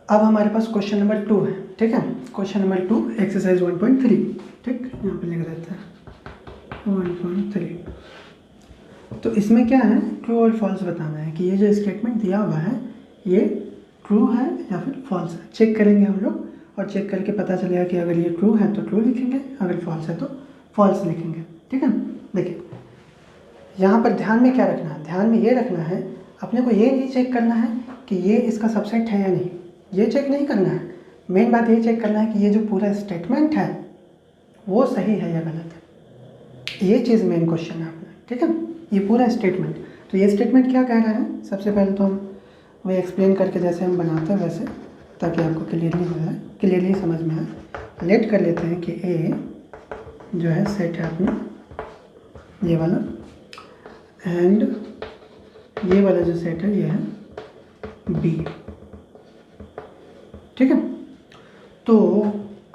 अब हमारे पास question number 2 है, ठीक है। क्वेश्चन नंबर 2 एक्सरसाइज 1.3, ठीक, यहाँ पे लिख देते हैं 1.3। तो इसमें क्या है, ट्रू और फॉल्स बताना है कि ये जो स्टेटमेंट दिया हुआ है ये ट्रू है या फिर फॉल्स है। चेक करेंगे हम लोग और चेक करके पता चलेगा कि अगर ये ट्रू है तो ट्रू लिखेंगे, अगर फॉल्स है तो फॉल्स लिखेंगे, ठीक है। देखिए यहाँ पर ध्यान में क्या रखना है, ध्यान में ये रखना है अपने को ये नहीं चेक करना है कि ये इसका सबसेट है या नहीं, ये चेक नहीं करना है। मेन बात ये चेक करना है कि ये जो पूरा स्टेटमेंट है वो सही है या गलत है, ये चीज़ मेन क्वेश्चन है अपना, ठीक है। ये पूरा स्टेटमेंट, तो ये स्टेटमेंट क्या कह रहा है, सबसे पहले तो हम वही एक्सप्लेन करके जैसे हम बनाते हैं वैसे, ताकि आपको क्लियरली हो जाए, क्लियरली समझ में आए। लेट कर लेते हैं कि ए जो है सेट है अपना ये वाला, एंड ये वाला जो सेट है ये है बी, ठीक है। तो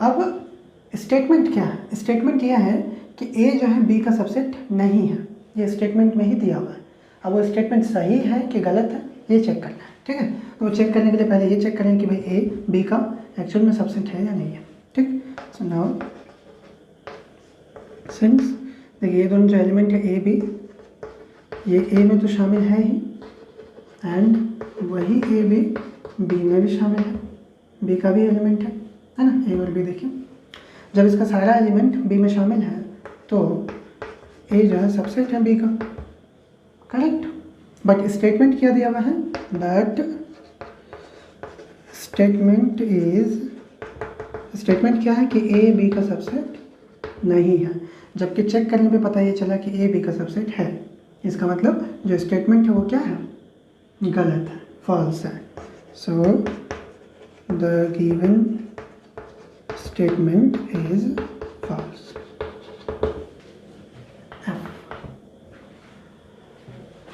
अब स्टेटमेंट क्या है, स्टेटमेंट यह है कि ए जो है बी का सबसेट नहीं है, ये स्टेटमेंट में ही दिया हुआ है। अब वो स्टेटमेंट सही है कि गलत है ये चेक करना है, ठीक है। तो चेक करने के लिए पहले ये चेक करें कि भाई ए बी का एक्चुअल में सबसेट है या नहीं है, ठीक। सो नाउ सिंस देखिए ये दोनों जो एलिमेंट है ए बी, ये ए में तो शामिल है ही, एंड वही ए बी बी में भी शामिल है, बी का भी एलिमेंट है ना, ए और बी। देखिए जब इसका सारा एलिमेंट बी में शामिल है तो ए जो है सबसेट है बी का, करेक्ट। बट स्टेटमेंट क्या दिया हुआ है, दैट स्टेटमेंट क्या है कि ए बी का सबसेट नहीं है, जबकि चेक करने पे पता ये चला कि ए बी का सबसेट है। इसका मतलब जो स्टेटमेंट है वो क्या है, गलत है, फॉल्स है। So the given statement is false.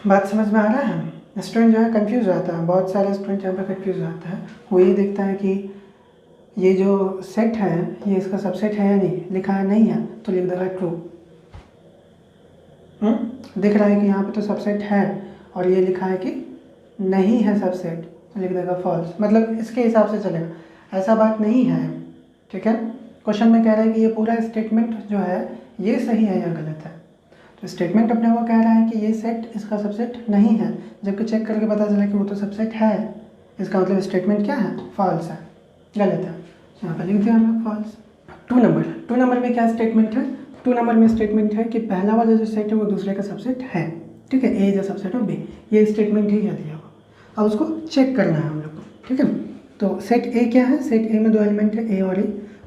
बात समझ में आ रहा है। स्टूडेंट जो है कंफ्यूज हो जाता है, बहुत सारे स्टूडेंट यहाँ पर कंफ्यूज हो जाता है। वो ये देखता है कि ये जो सेट है ये इसका सबसेट है या नहीं, लिखा है नहीं है तो लिख देगा ट्रू। दिख रहा है कि यहाँ पे तो सबसेट है और ये लिखा है कि नहीं है सबसेट तो लिख देगा फॉल्स, मतलब इसके हिसाब से चलेगा। ऐसा बात नहीं है, ठीक है। क्वेश्चन में कह रहा है कि ये पूरा स्टेटमेंट जो है ये सही है या गलत है। तो स्टेटमेंट अपने को कह रहा है कि ये सेट इसका सबसेट नहीं है, जबकि चेक करके पता चला कि वो तो सबसेट है। इसका मतलब स्टेटमेंट क्या है, फॉल्स है, गलत है। यहाँ पर लिख दिया हमने फॉल्स। 2 नंबर में क्या स्टेटमेंट है, 2 नंबर में स्टेटमेंट है कि पहला वाला जो सेट है वो दूसरे का सबसेट है, ठीक है। A is a subset of B, ये स्टेटमेंट ही है दिया हुआ। अब उसको चेक करना है हम लोग को, ठीक है। तो सेट ए क्या है, सेट ए में 2 एलिमेंट है ए और ए,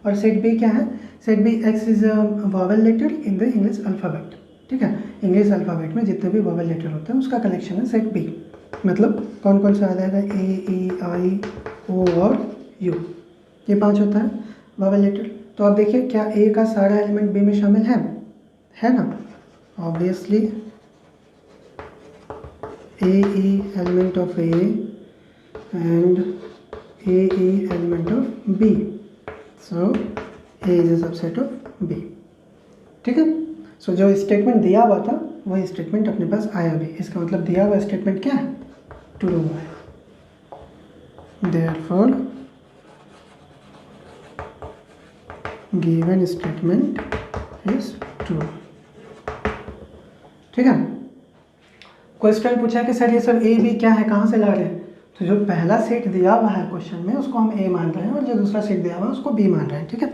और सेट बी क्या है, set B X is a vowel letter in the English alphabet, ठीक है। इंग्लिश अल्फ़ाबेट में जितने भी वोवेल लेटर होते हैं उसका कलेक्शन है सेट बी। मतलब कौन कौन सा आ जाएगा, ए ई आई ओ और यू, ये 5 होता है वोवेल लेटर। तो आप देखिए क्या ए का सारा एलिमेंट बी में शामिल है ना, obviously A E element of A and A E element of B, so A is a subset of B, ठीक है। सो जो स्टेटमेंट दिया हुआ था वही स्टेटमेंट अपने पास आया भी। इसका मतलब दिया हुआ स्टेटमेंट क्या है, ट्रू है। Therefore given statement is true, ठीक है। क्वेश्चन पूछा कि सर ये सब ए बी क्या है, कहाँ से ला रहे हैं, तो जो पहला सेट दिया हुआ है क्वेश्चन में उसको हम ए मान रहे हैं और जो दूसरा सेट दिया हुआ है उसको बी मान रहे हैं, ठीक है।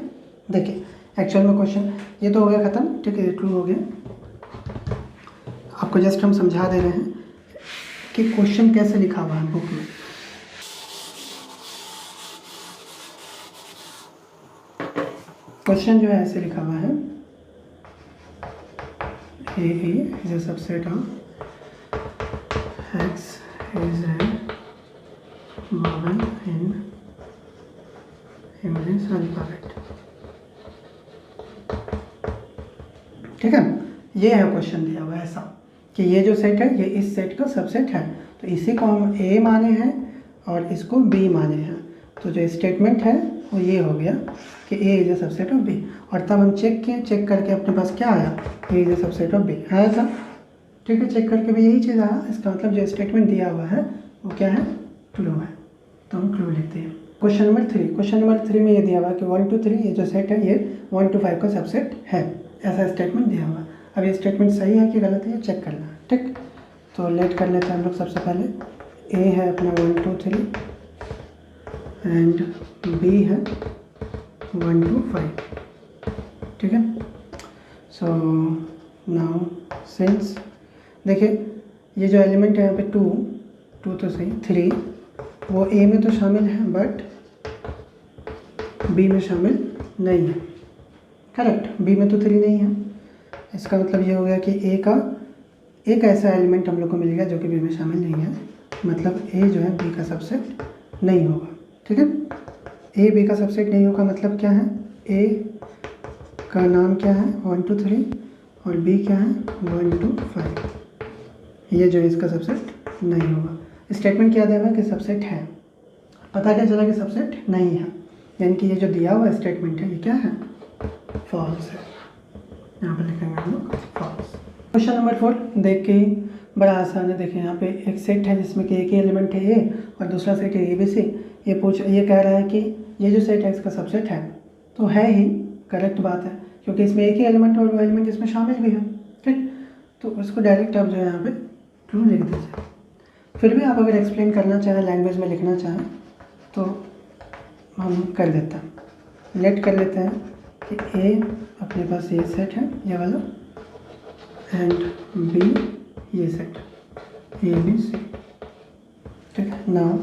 देखिए एक्चुअल में क्वेश्चन ये तो हो गया ख़त्म, ठीक है, ट्रू हो गया। आपको जस्ट हम समझा दे रहे हैं कि क्वेश्चन कैसे लिखा हुआ है बुक में। क्वेश्चन जो है ऐसे लिखा हुआ है, A is a subset of X is a vowel in English alphabet, ठीक है। ये है क्वेश्चन दिया हुआ है ऐसा कि ये जो सेट है ये इस सेट का सबसेट है, तो इसी को हम ए माने हैं और इसको बी माने हैं। तो जो स्टेटमेंट है वो ये हो गया कि A is a subset of B, और तब हम चेक किए, चेक करके अपने पास क्या आया, A is a subset of B आया था, ठीक है। चेक करके भी यही चीज़ आया। इसका मतलब जो स्टेटमेंट दिया हुआ है वो क्या है, ट्रू है, तो हम ट्रू लिखते हैं। क्वेश्चन नंबर 3 में ये दिया हुआ है कि 1 to 3 ये जो सेट है ये 1 to 5 का सबसेट है, ऐसा स्टेटमेंट दिया हुआ है। अब ये स्टेटमेंट सही है कि गलत है ये चेक करना है, ठीक। तो लेट कर लेते हैं हम लोग। सबसे पहले ए है अपना 1 to 3 एंड बी है 1 to 5, ठीक है। सो नाउ सिंस देखिए ये जो एलिमेंट है यहाँ पे 2 तो सही, 3 वो ए में तो शामिल है बट बी में शामिल नहीं है, करेक्ट। बी में तो 3 नहीं है, इसका मतलब ये हो गया कि ए का एक ऐसा एलिमेंट हम लोग को मिल गया जो कि बी में शामिल नहीं है, मतलब ए जो है बी का सबसेट नहीं होगा, ठीक है। ए बी का सबसेट नहीं होगा मतलब क्या है, ए का नाम क्या है 1 to 3 और बी क्या है 1 to 5, ये जो है इसका सबसेट नहीं होगा। स्टेटमेंट क्या दिया हुआ है कि सबसेट है, पता क्या चला कि सबसेट नहीं है, यानी कि ये जो दिया हुआ स्टेटमेंट है ये क्या है, फॉल्स है। यहाँ पर लिखेंगे हम लोग फॉल्स। क्वेश्चन नंबर 4 देख के ही बड़ा आसान है। देखिए यहाँ पे एक सेट है जिसमें कि एक ही एलिमेंट है ए और दूसरा सेट है ए बी सी। ये कह रहा है कि ये जो सेट है इसका सबसेट है, तो है ही, करेक्ट बात है, क्योंकि इसमें एक ही एलिमेंट और वो एलिमेंट इसमें शामिल भी है, ठीक। तो उसको डायरेक्ट आप जो है यहाँ पे ट्रू लिख दीजिए। फिर भी आप अगर एक्सप्लेन करना चाहें, लैंग्वेज में लिखना चाहें तो हम कर देते हैं, लेट कर लेते हैं कि ए अपने पास ये सेट है ये वाला एंड बी ये सेट ए बी सी, ठीक है। नाउ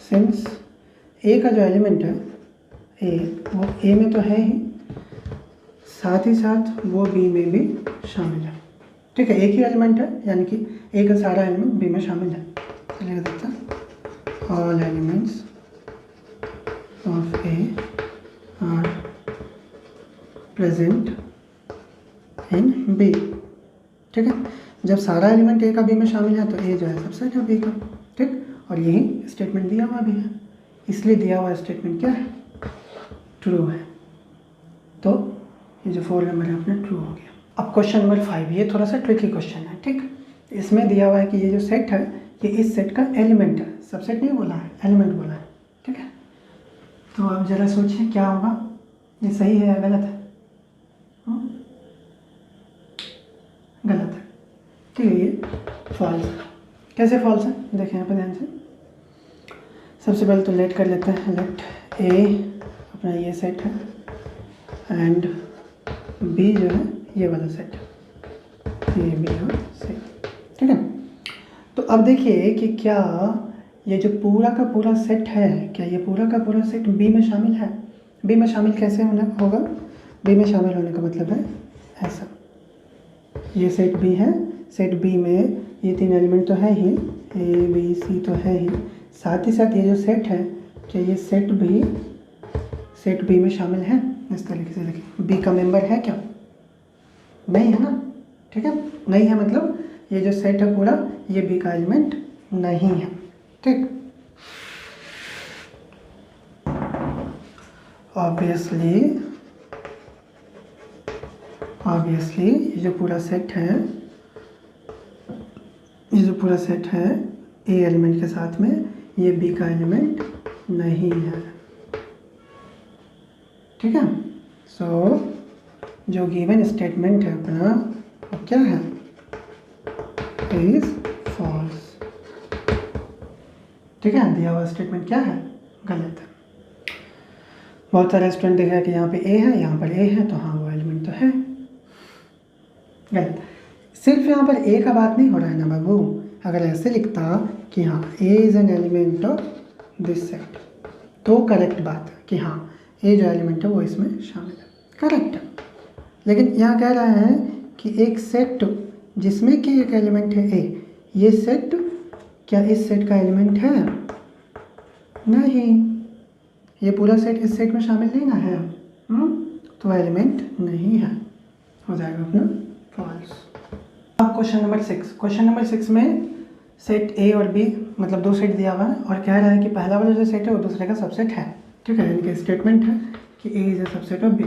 सिंस ए का जो एलिमेंट है ए वो ए में तो है ही, साथ ही साथ वो बी में भी शामिल है, ठीक है। एक ही एलिमेंट है यानी कि ए का सारा एलिमेंट बी में शामिल है। लिख देता है all elements of A are present in B, ठीक है। जब सारा एलिमेंट ए का बी में शामिल है तो ए जो है सबसेट है बी का, ठीक। और यही स्टेटमेंट दिया हुआ भी है, इसलिए दिया हुआ स्टेटमेंट क्या है, ट्रू है। तो ये जो 4 नंबर है अपना ट्रू हो गया। अब क्वेश्चन नंबर 5, ये थोड़ा सा ट्रिकी क्वेश्चन है, ठीक। इसमें दिया हुआ है कि ये जो सेट है ये इस सेट का एलिमेंट है, सबसेट नहीं बोला है, एलिमेंट बोला है, ठीक है। तो आप ज़रा सोचिए क्या होगा, ये सही है या गलत है? गलत है, ठीक है, ये फॉल्स है। कैसे फॉल्स है देखें यहाँ पे ध्यान से। सबसे पहले तो लेट कर लेते हैं, लेट ए अपना ये सेट है एंड बी जो है ये वाला सेट ए बी और सी, ठीक है। तो अब देखिए कि क्या ये जो पूरा का पूरा सेट है, क्या ये पूरा का पूरा सेट बी में शामिल है? बी में शामिल कैसे होगा? बी में शामिल होने का मतलब है ऐसा, ये सेट बी है, सेट बी में ये 3 एलिमेंट तो है ही, ए बी सी तो है ही, साथ ही साथ ये जो सेट है क्या ये सेट बी में शामिल है? इस तरीके से देखिए, बी का मेंबर है क्या? नहीं है ना, ठीक है। नहीं है मतलब ये जो सेट है पूरा ये बी का एलिमेंट नहीं है, ठीक। ऑब्वियसली ये जो पूरा सेट है ए एलिमेंट के साथ में ये बी का एलिमेंट नहीं है, ठीक है। सो जो गिवन स्टेटमेंट है अपना वो क्या है? इज फॉल्स, ठीक है। दिया हुआ स्टेटमेंट क्या है? गलत है। बहुत सारे स्टूडेंट देखा कि यहाँ पे ए है, यहाँ पर ए है, तो हाँ वो एलिमेंट तो है, गलत। सिर्फ यहाँ पर ए का बात नहीं हो रहा है ना बाबू। अगर ऐसे लिखता कि हाँ A is an element of this set तो करेक्ट बात है कि हाँ ए जो एलिमेंट है वो इसमें शामिल है, करेक्ट है। लेकिन यहाँ कह रहा है कि एक सेट जिसमें कि एक एलिमेंट है ए, ये सेट क्या इस सेट का एलिमेंट है? नहीं, ये पूरा सेट इस सेट में शामिल नहीं ना है, तो एलिमेंट नहीं है, हो जाएगा अपना फॉल्स। अब क्वेश्चन नंबर 6 में सेट ए और बी मतलब 2 सेट दिया हुआ है और कह रहा है कि पहला वाला जो सेट है वो दूसरे का सबसेट है, ठीक है। इनके स्टेटमेंट है कि A is a subset of B.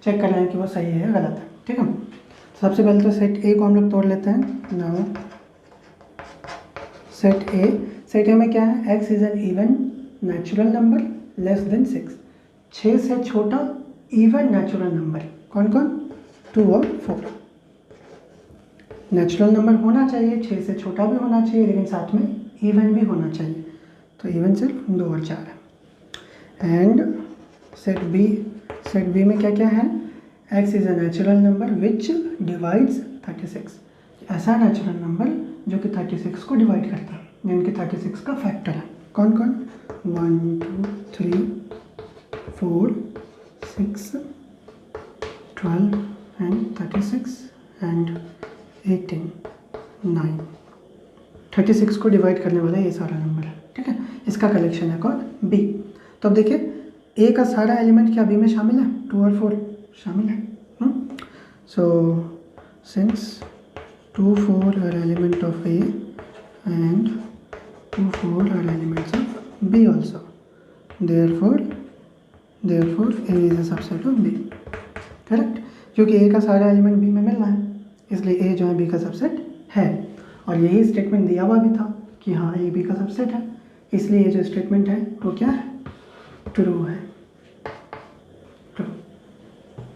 Check कर रहे हैं कि वो सही है या गलत है, ठीक है। सबसे पहले तो सेट ए को हम लोग तोड़ लेते हैं। नाउ सेट ए में क्या है? X is an even natural number less than 6, 6 से छोटा इवन नेचुरल नंबर कौन कौन, 2 और 4। नेचुरल नंबर होना चाहिए, 6 से छोटा भी होना चाहिए, लेकिन साथ में इवन भी होना चाहिए। तो इवन सिर्फ 2 और 4 है। एंड सेट बी में क्या क्या है, x is a natural number which divides 36, ऐसा नेचुरल नंबर जो कि 36 को डिवाइड करता है, यानी कि 36 का फैक्टर है। कौन कौन, 1 2 3 4 6 12 एंड 36 एंड 18 9, 36 को डिवाइड करने वाला ये सारा नंबर है, ठीक है। इसका कलेक्शन है कौन, बी। तो अब देखिए ए का सारा एलिमेंट क्या बी में शामिल है, 2 और 4 शामिल है। So since 2 4 are element of A and 2 4 are elements of B also, therefore A is a subset of B, correct. क्योंकि ए का सारा एलिमेंट बी में मिल रहा है, इसलिए ए जो है बी का सबसेट है। और यही स्टेटमेंट दिया हुआ भी था कि हाँ ए बी का सबसेट है, इसलिए ये जो स्टेटमेंट है वो क्या है, ट्रू है।